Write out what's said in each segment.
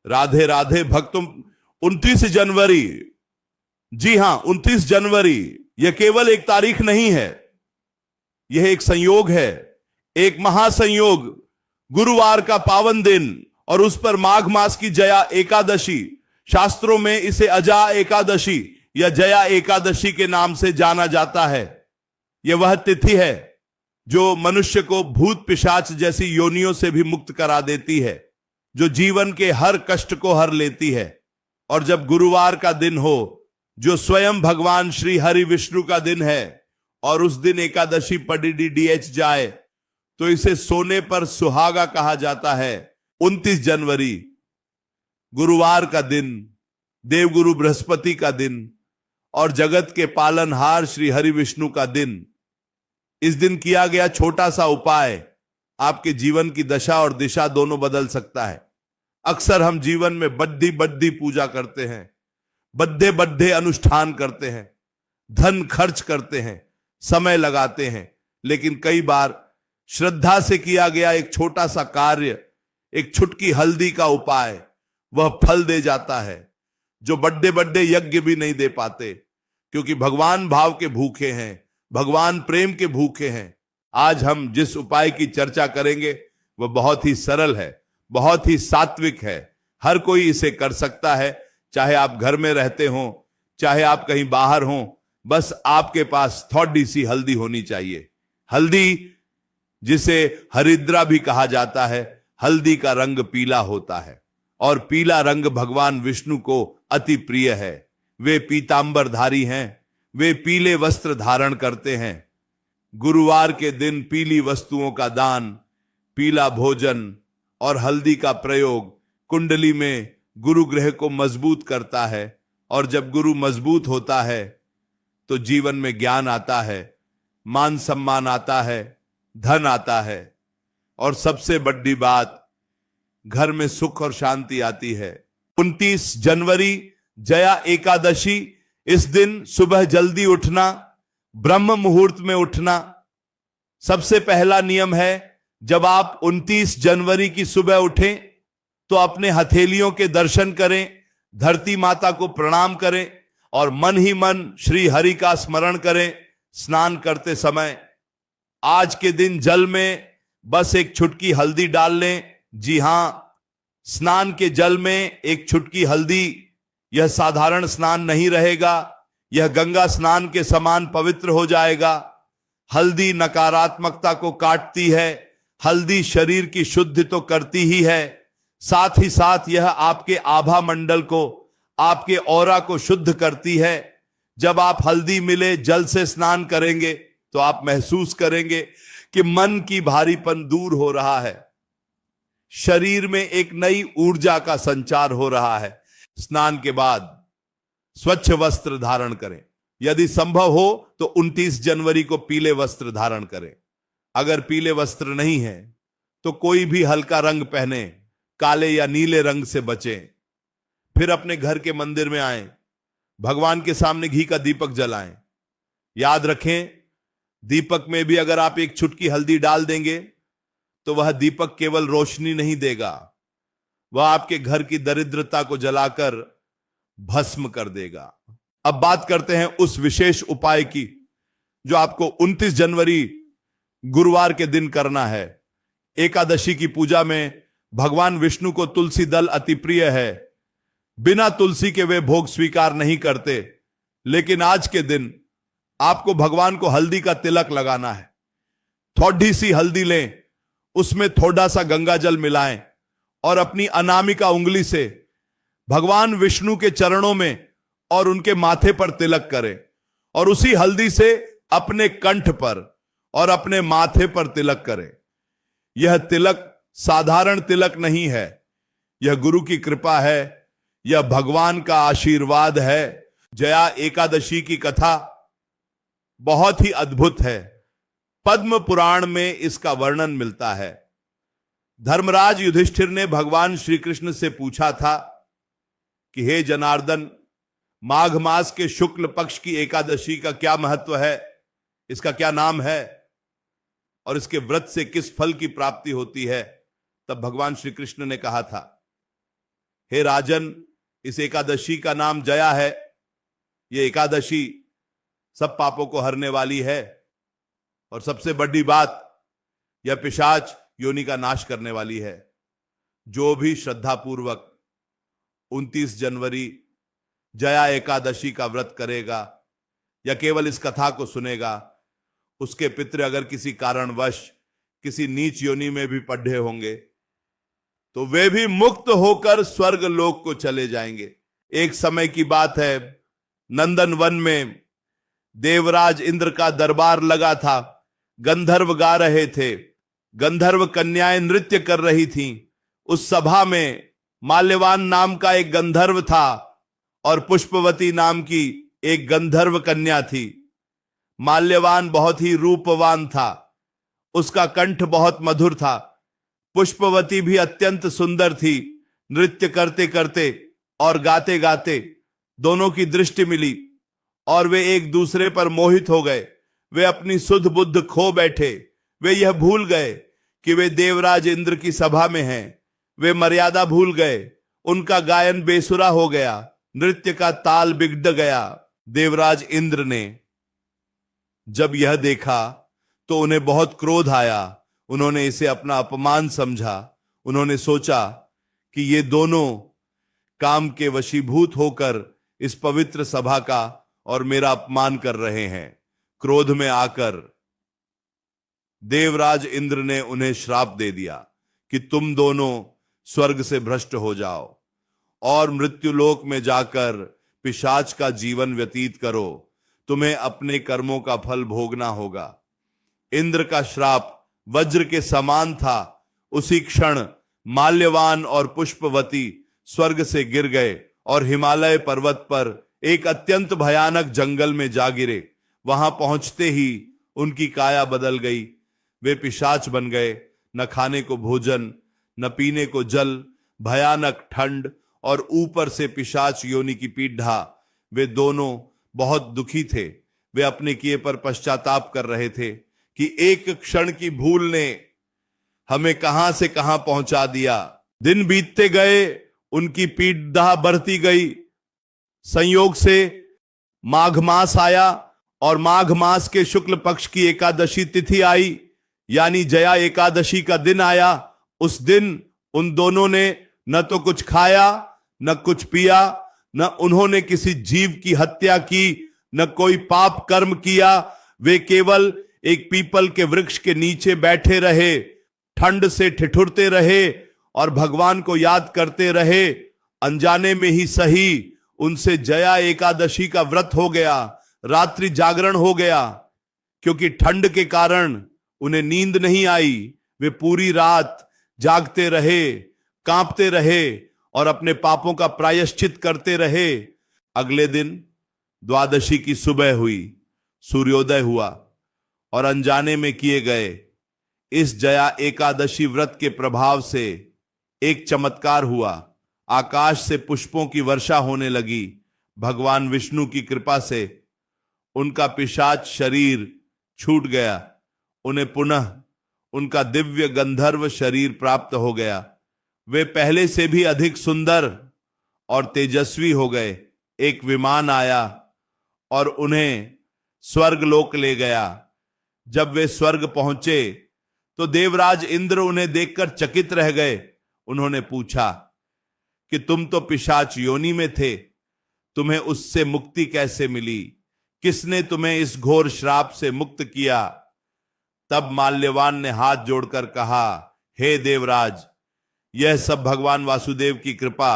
राधे राधे भक्तों। 29 जनवरी, जी हां 29 जनवरी, यह केवल एक तारीख नहीं है, यह एक संयोग है, एक महासंयोग। गुरुवार का पावन दिन और उस पर माघ मास की जया एकादशी, शास्त्रों में इसे अजा एकादशी या जया एकादशी के नाम से जाना जाता है। यह वह तिथि है जो मनुष्य को भूत पिशाच जैसी योनियों से भी मुक्त करा देती है, जो जीवन के हर कष्ट को हर लेती है। और जब गुरुवार का दिन हो, जो स्वयं भगवान श्री हरि विष्णु का दिन है, और उस दिन एकादशी पड़ी डीएच जाए, तो इसे सोने पर सुहागा कहा जाता है। 29 जनवरी गुरुवार का दिन, देवगुरु बृहस्पति का दिन और जगत के पालनहार श्री हरि विष्णु का दिन। इस दिन किया गया छोटा सा उपाय आपके जीवन की दशा और दिशा दोनों बदल सकता है। अक्सर हम जीवन में बद्धी बद्धी पूजा करते हैं, बद्धे बद्धे अनुष्ठान करते हैं, धन खर्च करते हैं, समय लगाते हैं, लेकिन कई बार श्रद्धा से किया गया एक छोटा सा कार्य, एक छुटकी हल्दी का उपाय, वह फल दे जाता है जो बड़े बड़े यज्ञ भी नहीं दे पाते, क्योंकि भगवान भाव के भूखे हैं, भगवान प्रेम के भूखे हैं। आज हम जिस उपाय की चर्चा करेंगे वह बहुत ही सरल है, बहुत ही सात्विक है। हर कोई इसे कर सकता है, चाहे आप घर में रहते हो, चाहे आप कहीं बाहर हो। बस आपके पास थोड़ी सी हल्दी होनी चाहिए। हल्दी, जिसे हरिद्रा भी कहा जाता है, हल्दी का रंग पीला होता है और पीला रंग भगवान विष्णु को अति प्रिय है। वे पीतांबरधारी हैं, वे पीले वस्त्र धारण करते हैं। गुरुवार के दिन पीली वस्तुओं का दान, पीला भोजन और हल्दी का प्रयोग कुंडली में गुरु ग्रह को मजबूत करता है। और जब गुरु मजबूत होता है तो जीवन में ज्ञान आता है, मान सम्मान आता है, धन आता है और सबसे बड़ी बात, घर में सुख और शांति आती है। 29 जनवरी जया एकादशी, इस दिन सुबह जल्दी उठना, ब्रह्म मुहूर्त में उठना। सबसे पहला नियम है, जब आप 29 जनवरी की सुबह उठें तो अपने हथेलियों के दर्शन करें, धरती माता को प्रणाम करें और मन ही मन श्री हरि का स्मरण करें। स्नान करते समय आज के दिन जल में बस एक चुटकी हल्दी डाल लें। जी हां, स्नान के जल में एक चुटकी हल्दी। यह साधारण स्नान नहीं रहेगा, यह गंगा स्नान के समान पवित्र हो जाएगा। हल्दी नकारात्मकता को काटती है, हल्दी शरीर की शुद्धि तो करती ही है, साथ ही साथ यह आपके आभा मंडल को, आपके ऑरा को शुद्ध करती है। जब आप हल्दी मिले जल से स्नान करेंगे तो आप महसूस करेंगे कि मन की भारीपन दूर हो रहा है, शरीर में एक नई ऊर्जा का संचार हो रहा है। स्नान के बाद स्वच्छ वस्त्र धारण करें, यदि संभव हो तो 29 जनवरी को पीले वस्त्र धारण करें। अगर पीले वस्त्र नहीं है तो कोई भी हल्का रंग पहने, काले या नीले रंग से बचें। फिर अपने घर के मंदिर में आएं, भगवान के सामने घी का दीपक जलाएं। याद रखें, दीपक में भी अगर आप एक चुटकी हल्दी डाल देंगे तो वह दीपक केवल रोशनी नहीं देगा, वह आपके घर की दरिद्रता को जलाकर भस्म कर देगा। अब बात करते हैं उस विशेष उपाय की जो आपको 29 जनवरी गुरुवार के दिन करना है। एकादशी की पूजा में भगवान विष्णु को तुलसी दल अति प्रिय है। बिना तुलसी के वे भोग स्वीकार नहीं करते, लेकिन आज के दिन आपको भगवान को हल्दी का तिलक लगाना है। थोड़ी सी हल्दी लें, उसमें थोड़ा सा गंगा जल मिलाएं और अपनी अनामिका उंगली से भगवान विष्णु के चरणों में और उनके माथे पर तिलक करें और उसी हल्दी से अपने कंठ पर और अपने माथे पर तिलक करें। यह तिलक साधारण तिलक नहीं है, यह गुरु की कृपा है, यह भगवान का आशीर्वाद है। जया एकादशी की कथा बहुत ही अद्भुत है, पद्म पुराण में इसका वर्णन मिलता है। धर्मराज युधिष्ठिर ने भगवान श्री कृष्ण से पूछा था कि हे जनार्दन, माघ मास के शुक्ल पक्ष की एकादशी का क्या महत्व है, इसका क्या नाम है और इसके व्रत से किस फल की प्राप्ति होती है। तब भगवान श्री कृष्ण ने कहा था, हे राजन, इस एकादशी का नाम जया है। ये एकादशी सब पापों को हरने वाली है और सबसे बड़ी बात, यह पिशाच योनि का नाश करने वाली है। जो भी श्रद्धापूर्वक 29 जनवरी जया एकादशी का व्रत करेगा या केवल इस कथा को सुनेगा, उसके पितृ अगर किसी कारणवश किसी नीच योनि में भी पढ़े होंगे तो वे भी मुक्त होकर स्वर्ग लोक को चले जाएंगे। एक समय की बात है, नंदन वन में देवराज इंद्र का दरबार लगा था। गंधर्व गा रहे थे, गंधर्व कन्याएं नृत्य कर रही थीं। उस सभा में माल्यवान नाम का एक गंधर्व था और पुष्पवती नाम की एक गंधर्व कन्या थी। माल्यवान बहुत ही रूपवान था, उसका कंठ बहुत मधुर था। पुष्पवती भी अत्यंत सुंदर थी। नृत्य करते करते और गाते गाते दोनों की दृष्टि मिली और वे एक दूसरे पर मोहित हो गए। वे अपनी सुध बुद्ध खो बैठे। वे यह भूल गए कि वे देवराज इंद्र की सभा में हैं। वे मर्यादा भूल गए। उनका गायन बेसुरा हो गया, नृत्य का ताल बिगड़ गया। देवराज इंद्र ने जब यह देखा तो उन्हें बहुत क्रोध आया। उन्होंने इसे अपना अपमान समझा। उन्होंने सोचा कि ये दोनों काम के वशीभूत होकर इस पवित्र सभा का और मेरा अपमान कर रहे हैं। क्रोध में आकर देवराज इंद्र ने उन्हें श्राप दे दिया कि तुम दोनों स्वर्ग से भ्रष्ट हो जाओ और मृत्युलोक में जाकर पिशाच का जीवन व्यतीत करो। तुम्हें अपने कर्मों का फल भोगना होगा। इंद्र का श्राप वज्र के समान था। उसी क्षण माल्यवान और पुष्पवती स्वर्ग से गिर गए और हिमालय पर्वत पर एक अत्यंत भयानक जंगल में जा गिरे। वहां पहुंचते ही उनकी काया बदल गई। वे पिशाच बन गए। न खाने को भोजन, न पीने को जल, भयानक ठंड और ऊपर से पिशाच योनि की पीड़ा। वे दोनों बहुत दुखी थे। वे अपने किए पर पश्चाताप कर रहे थे कि एक क्षण की भूल ने हमें कहां से कहां पहुंचा दिया। दिन बीतते गए, उनकी पीड़ा बढ़ती गई। संयोग से माघ मास आया और माघ मास के शुक्ल पक्ष की एकादशी तिथि आई, यानी जया एकादशी का दिन आया। उस दिन उन दोनों ने न तो कुछ खाया, न कुछ पिया, न उन्होंने किसी जीव की हत्या की, न कोई पाप कर्म किया। वे केवल एक पीपल के वृक्ष के नीचे बैठे रहे, ठंड से ठिठुरते रहे और भगवान को याद करते रहे। अनजाने में ही सही उनसे जया एकादशी का व्रत हो गया, रात्रि जागरण हो गया। क्योंकि ठंड के कारण उन्हें नींद नहीं आई। वे पूरी रात जागते रहे, कांपते रहे और अपने पापों का प्रायश्चित करते रहे। अगले दिन द्वादशी की सुबह हुई, सूर्योदय हुआ और अनजाने में किए गए इस जया एकादशी व्रत के प्रभाव से एक चमत्कार हुआ। आकाश से पुष्पों की वर्षा होने लगी। भगवान विष्णु की कृपा से उनका पिशाच शरीर छूट गया। उन्हें पुनः उनका दिव्य गंधर्व शरीर प्राप्त हो गया। वे पहले से भी अधिक सुंदर और तेजस्वी हो गए। एक विमान आया और उन्हें स्वर्ग लोक ले गया। जब वे स्वर्ग पहुंचे तो देवराज इंद्र उन्हें देखकर चकित रह गए। उन्होंने पूछा कि तुम तो पिशाच योनि में थे, तुम्हें उससे मुक्ति कैसे मिली? किसने तुम्हें इस घोर श्राप से मुक्त किया? तब माल्यवान ने हाथ जोड़कर कहा, हे देवराज, यह सब भगवान वासुदेव की कृपा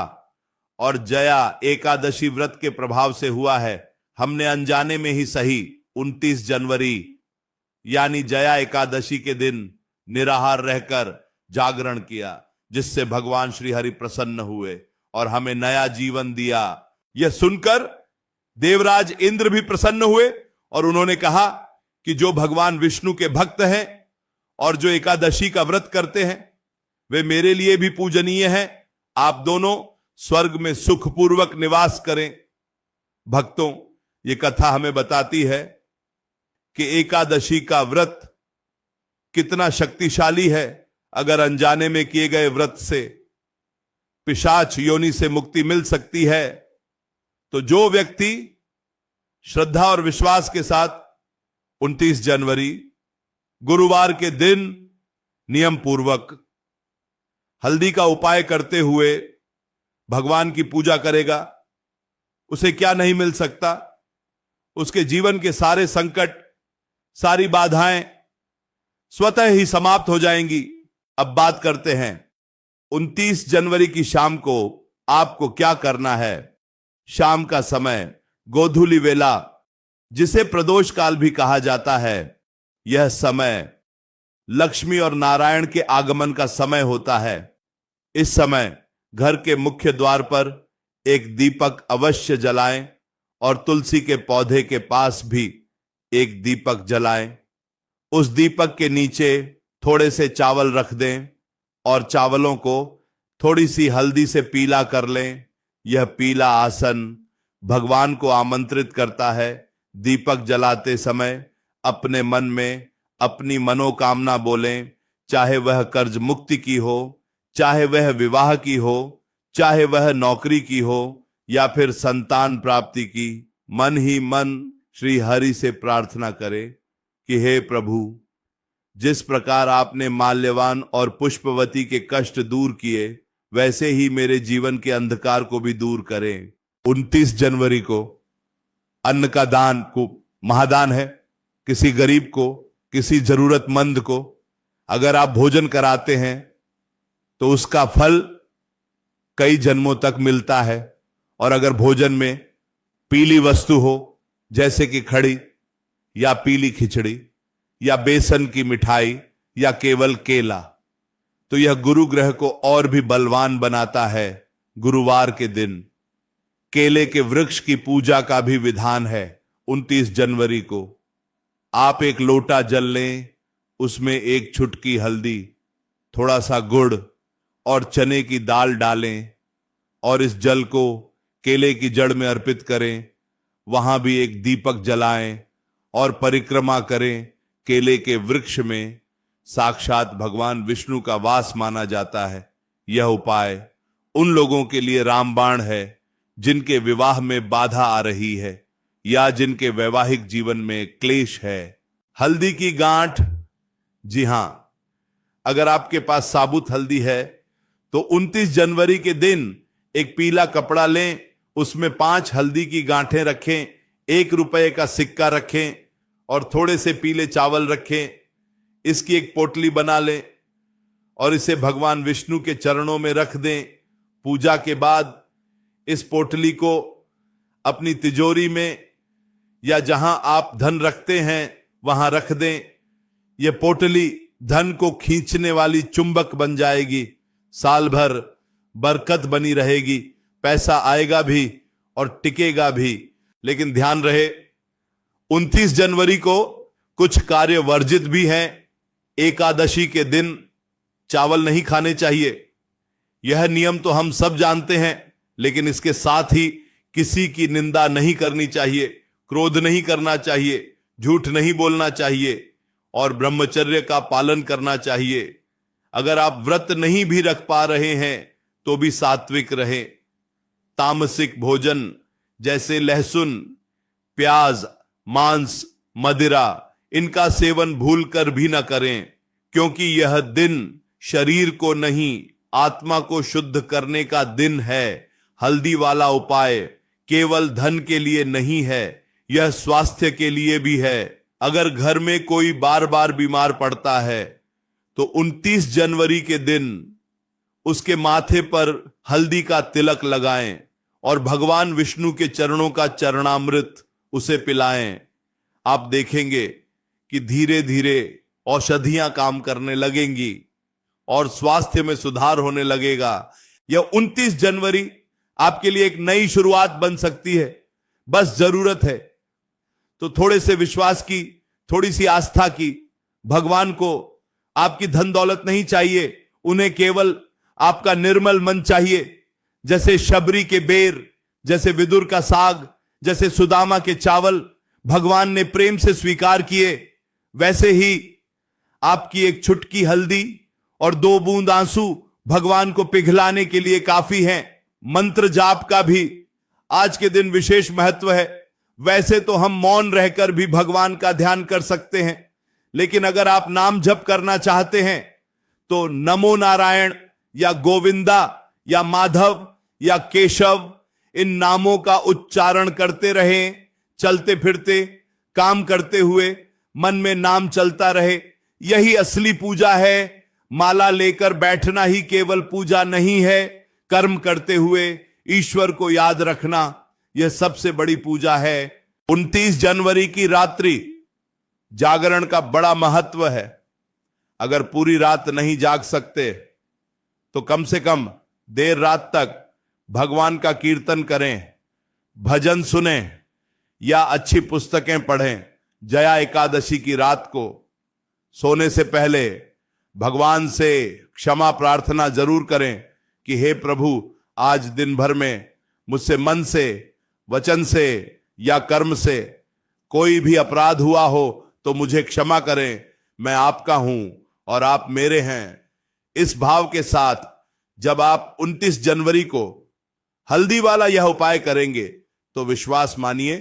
और जया एकादशी व्रत के प्रभाव से हुआ है। हमने अनजाने में ही सही 29 जनवरी यानी जया एकादशी के दिन निराहार रहकर जागरण किया, जिससे भगवान श्री हरि प्रसन्न हुए और हमें नया जीवन दिया। यह सुनकर देवराज इंद्र भी प्रसन्न हुए और उन्होंने कहा कि जो भगवान विष्णु के भक्त हैं और जो एकादशी का व्रत करते हैं वे मेरे लिए भी पूजनीय हैं। आप दोनों स्वर्ग में सुखपूर्वक निवास करें। भक्तों, ये कथा हमें बताती है कि एकादशी का व्रत कितना शक्तिशाली है। अगर अनजाने में किए गए व्रत से पिशाच योनि से मुक्ति मिल सकती है। तो जो व्यक्ति श्रद्धा और विश्वास के साथ 29 जनवरी गुरुवार के दिन नियम पूर्वक हल्दी का उपाय करते हुए भगवान की पूजा करेगा, उसे क्या नहीं मिल सकता। उसके जीवन के सारे संकट, सारी बाधाएं स्वतः ही समाप्त हो जाएंगी। अब बात करते हैं 29 जनवरी की शाम को आपको क्या करना है। शाम का समय गोधूली वेला, जिसे प्रदोष काल भी कहा जाता है, यह समय लक्ष्मी और नारायण के आगमन का समय होता है। इस समय घर के मुख्य द्वार पर एक दीपक अवश्य जलाएं और तुलसी के पौधे के पास भी एक दीपक जलाएं। उस दीपक के नीचे थोड़े से चावल रख दें और चावलों को थोड़ी सी हल्दी से पीला कर लें। यह पीला आसन भगवान को आमंत्रित करता है। दीपक जलाते समय अपने मन में अपनी मनोकामना बोलें, चाहे वह कर्ज मुक्ति की हो, चाहे वह विवाह की हो, चाहे वह नौकरी की हो या फिर संतान प्राप्ति की। मन ही मन श्री हरि से प्रार्थना करें कि हे प्रभु, जिस प्रकार आपने माल्यवान और पुष्पवती के कष्ट दूर किए, वैसे ही मेरे जीवन के अंधकार को भी दूर करें। 29 जनवरी को अन्न का दान को महादान है। किसी गरीब को, किसी जरूरतमंद को अगर आप भोजन कराते हैं तो उसका फल कई जन्मों तक मिलता है। और अगर भोजन में पीली वस्तु हो, जैसे कि खड़ी या पीली खिचड़ी या बेसन की मिठाई या केवल केला, तो यह गुरु ग्रह को और भी बलवान बनाता है। गुरुवार के दिन केले के वृक्ष की पूजा का भी विधान है। 29 जनवरी को आप एक लोटा जल लें, उसमें एक चुटकी हल्दी, थोड़ा सा गुड़ और चने की दाल डालें और इस जल को केले की जड़ में अर्पित करें। वहां भी एक दीपक जलाएं और परिक्रमा करें। केले के वृक्ष में साक्षात भगवान विष्णु का वास माना जाता है। यह उपाय उन लोगों के लिए रामबाण है जिनके विवाह में बाधा आ रही है या जिनके वैवाहिक जीवन में क्लेश है। हल्दी की गांठ, जी हां, अगर आपके पास साबुत हल्दी है तो 29 जनवरी के दिन एक पीला कपड़ा लें, उसमें 5 हल्दी की गांठें रखें, 1 रुपए का सिक्का रखें और थोड़े से पीले चावल रखें। इसकी एक पोटली बना लें और इसे भगवान विष्णु के चरणों में रख दें। पूजा के बाद इस पोटली को अपनी तिजोरी में या जहां आप धन रखते हैं वहां रख दें। यह पोटली धन को खींचने वाली चुंबक बन जाएगी। साल भर बरकत बनी रहेगी, पैसा आएगा भी और टिकेगा भी। लेकिन ध्यान रहे, 29 जनवरी को कुछ कार्य वर्जित भी हैं। एकादशी के दिन चावल नहीं खाने चाहिए, यह नियम तो हम सब जानते हैं, लेकिन इसके साथ ही किसी की निंदा नहीं करनी चाहिए, क्रोध नहीं करना चाहिए, झूठ नहीं बोलना चाहिए और ब्रह्मचर्य का पालन करना चाहिए। अगर आप व्रत नहीं भी रख पा रहे हैं तो भी सात्विक रहें। तामसिक भोजन जैसे लहसुन, प्याज, मांस, मदिरा, इनका सेवन भूलकर भी न करें, क्योंकि यह दिन शरीर को नहीं आत्मा को शुद्ध करने का दिन है। हल्दी वाला उपाय केवल धन के लिए नहीं है, यह स्वास्थ्य के लिए भी है। अगर घर में कोई बार बार बीमार पड़ता है तो 29 जनवरी के दिन उसके माथे पर हल्दी का तिलक लगाएं और भगवान विष्णु के चरणों का चरणामृत उसे पिलाएं। आप देखेंगे कि धीरे धीरे औषधियां काम करने लगेंगी और स्वास्थ्य में सुधार होने लगेगा। यह 29 जनवरी आपके लिए एक नई शुरुआत बन सकती है। बस जरूरत है तो थोड़े से विश्वास की, थोड़ी सी आस्था की। भगवान को आपकी धन दौलत नहीं चाहिए, उन्हें केवल आपका निर्मल मन चाहिए। जैसे शबरी के बेर, जैसे विदुर का साग, जैसे सुदामा के चावल भगवान ने प्रेम से स्वीकार किए, वैसे ही आपकी एक चुटकी हल्दी और 2 बूंद आंसू भगवान को पिघलाने के लिए काफी हैं। मंत्र जाप का भी आज के दिन विशेष महत्व है। वैसे तो हम मौन रहकर भी भगवान का ध्यान कर सकते हैं, लेकिन अगर आप नाम जप करना चाहते हैं तो नमो नारायण या गोविंदा या माधव या केशव, इन नामों का उच्चारण करते रहें। चलते फिरते, काम करते हुए मन में नाम चलता रहे, यही असली पूजा है। माला लेकर बैठना ही केवल पूजा नहीं है। कर्म करते हुए ईश्वर को याद रखना, यह सबसे बड़ी पूजा है। 29 जनवरी की रात्रि जागरण का बड़ा महत्व है। अगर पूरी रात नहीं जाग सकते तो कम से कम देर रात तक भगवान का कीर्तन करें, भजन सुने या अच्छी पुस्तकें पढ़ें। जया एकादशी की रात को सोने से पहले भगवान से क्षमा प्रार्थना जरूर करें कि हे प्रभु, आज दिन भर में मुझसे मन से, वचन से या कर्म से कोई भी अपराध हुआ हो तो मुझे क्षमा करें। मैं आपका हूं और आप मेरे हैं। इस भाव के साथ जब आप 29 जनवरी को हल्दी वाला यह उपाय करेंगे तो विश्वास मानिए,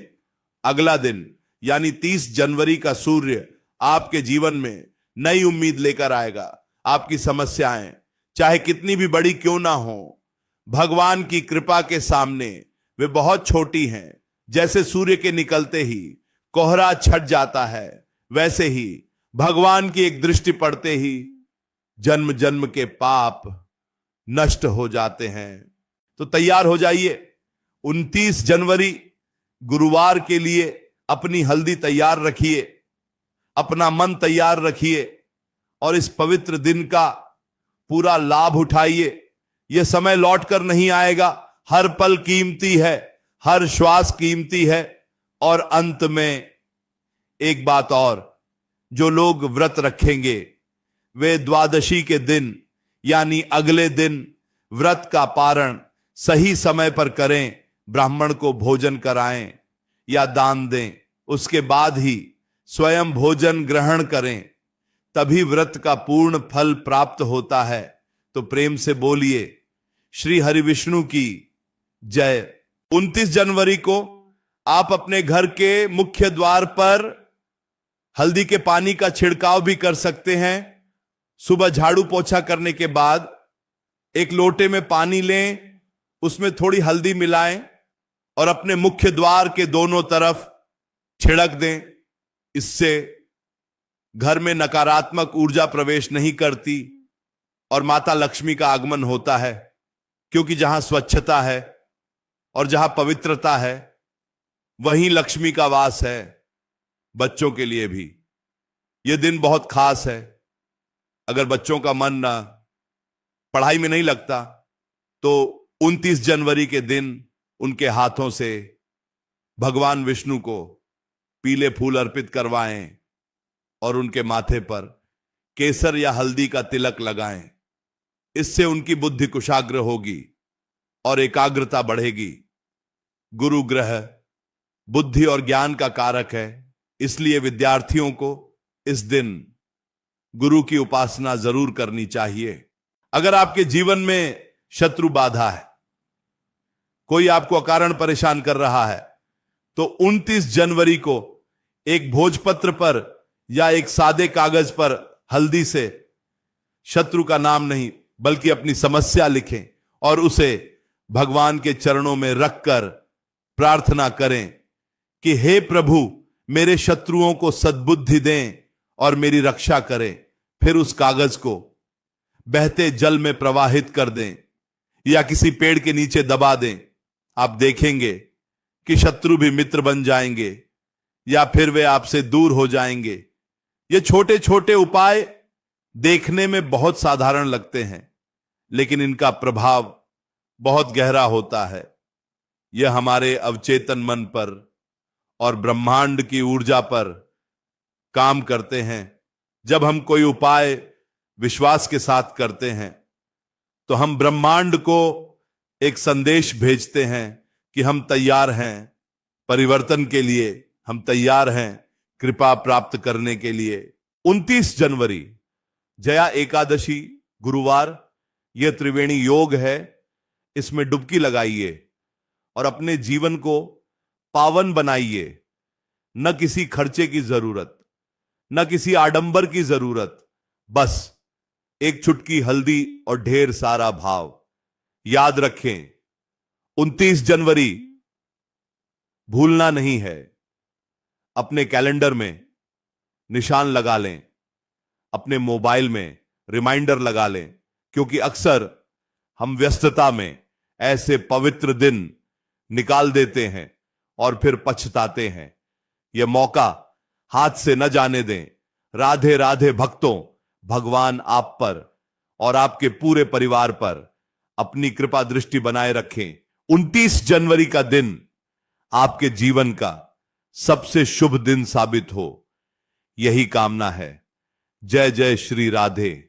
अगला दिन यानी 30 जनवरी का सूर्य आपके जीवन में नई उम्मीद लेकर आएगा। आपकी समस्याएं चाहे कितनी भी बड़ी क्यों ना हो, भगवान की कृपा के सामने वे बहुत छोटी हैं। जैसे सूर्य के निकलते ही कोहरा छट जाता है, वैसे ही भगवान की एक दृष्टि पड़ते ही जन्म जन्म के पाप नष्ट हो जाते हैं। तो तैयार हो जाइए। 29 जनवरी गुरुवार के लिए अपनी हल्दी तैयार रखिए, अपना मन तैयार रखिए और इस पवित्र दिन का पूरा लाभ उठाइए। यह समय लौट कर नहीं आएगा। हर पल कीमती है, हर श्वास कीमती है। और अंत में एक बात और, जो लोग व्रत रखेंगे वे द्वादशी के दिन यानी अगले दिन व्रत का पारण सही समय पर करें। ब्राह्मण को भोजन कराएं या दान दें, उसके बाद ही स्वयं भोजन ग्रहण करें, तभी व्रत का पूर्ण फल प्राप्त होता है। तो प्रेम से बोलिए श्री हरि विष्णु की जय। 29 जनवरी को आप अपने घर के मुख्य द्वार पर हल्दी के पानी का छिड़काव भी कर सकते हैं। सुबह झाड़ू पोछा करने के बाद एक लोटे में पानी लें, उसमें थोड़ी हल्दी मिलाएं और अपने मुख्य द्वार के दोनों तरफ छिड़क दें। इससे घर में नकारात्मक ऊर्जा प्रवेश नहीं करती और माता लक्ष्मी का आगमन होता है, क्योंकि जहां स्वच्छता है और जहां पवित्रता है वहीं लक्ष्मी का वास है। बच्चों के लिए भी यह दिन बहुत खास है। अगर बच्चों का मन ना पढ़ाई में नहीं लगता तो 29 जनवरी के दिन उनके हाथों से भगवान विष्णु को पीले फूल अर्पित करवाएं और उनके माथे पर केसर या हल्दी का तिलक लगाएं। इससे उनकी बुद्धि कुशाग्र होगी और एकाग्रता बढ़ेगी। गुरु ग्रह बुद्धि और ज्ञान का कारक है, इसलिए विद्यार्थियों को इस दिन गुरु की उपासना जरूर करनी चाहिए। अगर आपके जीवन में शत्रु बाधा है, कोई आपको अकारण परेशान कर रहा है, तो 29 जनवरी को एक भोजपत्र पर या एक सादे कागज पर हल्दी से शत्रु का नाम नहीं बल्कि अपनी समस्या लिखें और उसे भगवान के चरणों में रखकर प्रार्थना करें कि हे प्रभु, मेरे शत्रुओं को सद्बुद्धि दें और मेरी रक्षा करें। फिर उस कागज को बहते जल में प्रवाहित कर दें या किसी पेड़ के नीचे दबा दें। आप देखेंगे कि शत्रु भी मित्र बन जाएंगे या फिर वे आपसे दूर हो जाएंगे। ये छोटे छोटे उपाय देखने में बहुत साधारण लगते हैं, लेकिन इनका प्रभाव बहुत गहरा होता है। यह हमारे अवचेतन मन पर और ब्रह्मांड की ऊर्जा पर काम करते हैं। जब हम कोई उपाय विश्वास के साथ करते हैं तो हम ब्रह्मांड को एक संदेश भेजते हैं कि हम तैयार हैं परिवर्तन के लिए, हम तैयार हैं कृपा प्राप्त करने के लिए। 29 जनवरी जया एकादशी गुरुवार यह त्रिवेणी योग है, इसमें डुबकी लगाइए और अपने जीवन को पावन बनाइए। न किसी खर्चे की जरूरत, न किसी आडंबर की जरूरत, बस एक चुटकी हल्दी और ढेर सारा भाव। याद रखें, 29 जनवरी भूलना नहीं है। अपने कैलेंडर में निशान लगा लें, अपने मोबाइल में रिमाइंडर लगा लें, क्योंकि अक्सर हम व्यस्तता में ऐसे पवित्र दिन निकाल देते हैं और फिर पछताते हैं। यह मौका हाथ से न जाने दें। राधे राधे भक्तों, भगवान आप पर और आपके पूरे परिवार पर अपनी कृपा दृष्टि बनाए रखें। 29 जनवरी का दिन आपके जीवन का सबसे शुभ दिन साबित हो, यही कामना है। जय जय श्री राधे।